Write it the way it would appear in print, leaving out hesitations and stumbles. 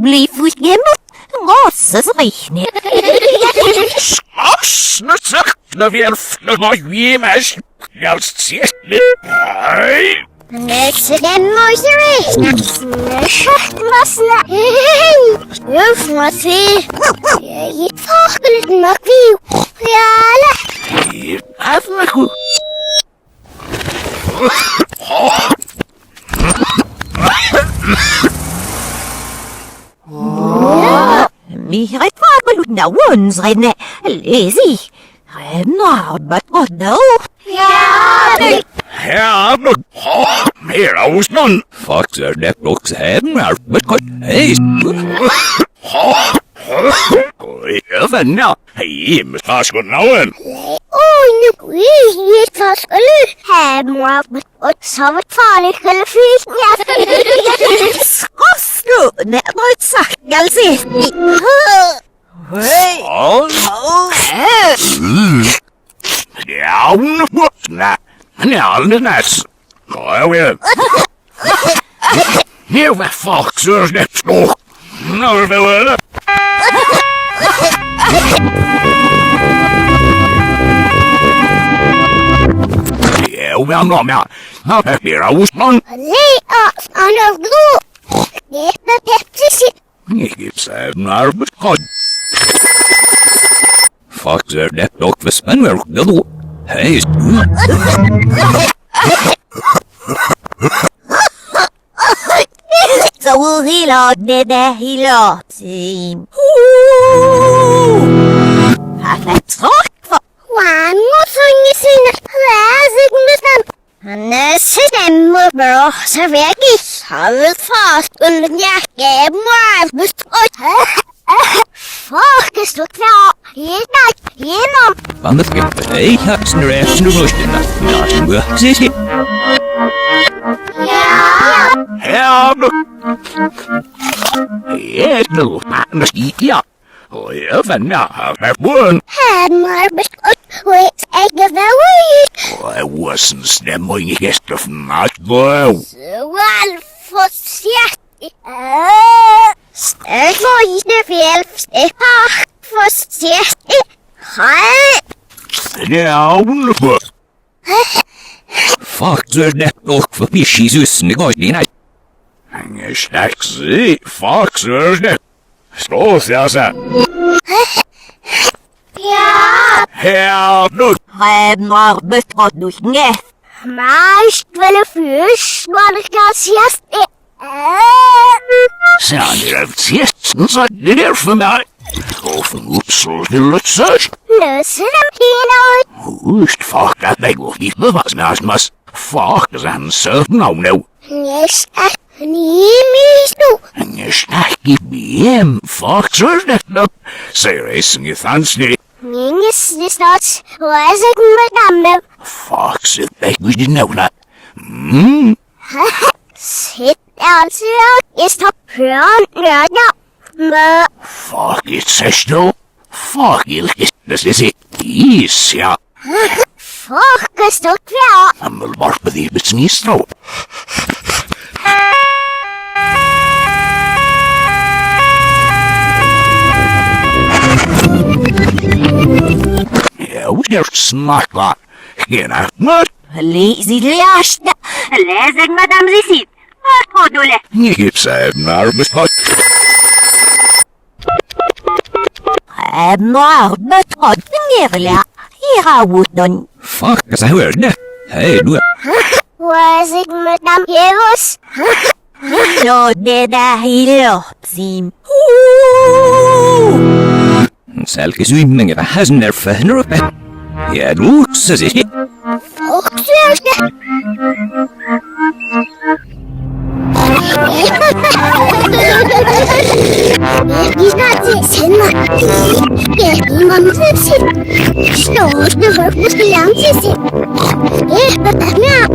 Bli hjemme. Gåse så riktig. Skåsne sakne vjelfne må gi meg skjælstjerne. Hei. Nesse demosere. Skjøttmassene. Uff, må se. Jeg taklet nok vi. Jæle. Avnaku. Miret faglut na wonsrene. Lazy. Not but what no. Her mer avsnånd. Fakser det også hemmer, men godt heis. Jeg venner, hei, med statskonnauen. Nu vi taskelu. Hemmer, men godt så var farlig eller fyrt. Skåsnu, nærmere sagt, galsi. Hei. Ja, nej. Han er aldrig næs. Nå, jeg ved. Her var folk, så er det stort. Nå, hvad er det? Det er jo hvad om jeg. Nå, hvad bliver der udstånd? Læg os under glu. Det er Pepsi. Ikke sætten arbejdskod. Folk, så er det nok, hvis man vil det du. Hej. Så ud hele det der hele sim. Har fået tråk for. Wow, nu synger sine. Læsingen. Han er stemme bro, så virkelig har vi fast under jeg gav mig. Fuck, er du klar? Genom. Hvad med skæft? Hej, her er sådan en røsten. Nå, sådan gør. Se. Her nu. Ja, nu. Nå, ja. Og jeg fandt mig her med buren. Han var beskudt, og jeg ikke var ude. Og jeg var sådan stemme i hester for meget bøv. Så var det for sjæt. Stærk for i det fjælp. For sjæt. Hej. Det er underfor. Fuck, så er det nok forbi skisusen i går i nat. Han er stærk se. Fuck, så er det. Stå, siger sig. Ja. Her nu. Remmer betrot du snæf. Mest vel fyrs, når det skal siges det. Så er det tjesten, så det er for mig. Og for udsøg til løsøs. Løse dem hele ud. Husk, fuck, at det går lige med mig, smarsmas. Fuck, så han søvn af nu. Jeg skal nimis nu. Han er stærk i bjem. Fuck, så er det nok. Så er det sådan i thansnit. Ingen snart, og jeg skal med gamle. Fuck, så det er ikke nævnt. Sæt altså, jeg står høren nørder. Men Fuck, it says no. Fuck, det er det. Is, ja. fuck, jeg står klar. Han vil bare på det besnist nu. Ja, er snakker. Gena, mat. Lazy lærste. Læsig, madame Zissi. Hvad tror du le? Ikke sagde den arbejdspot. Remmer betrot nærlig. Her er uden. Fuck, så hører det. Hej, du. Hvor er det med dem jævs? Nå, det der hele sim. Salke svimninger af hasen er fænder oppe. Ja, du, så siger jeg. Fuck, synes det. Jeg snart til sender. Jeg er mamma til sit. Slå, det var måske langt til sit. Jeg er der mere.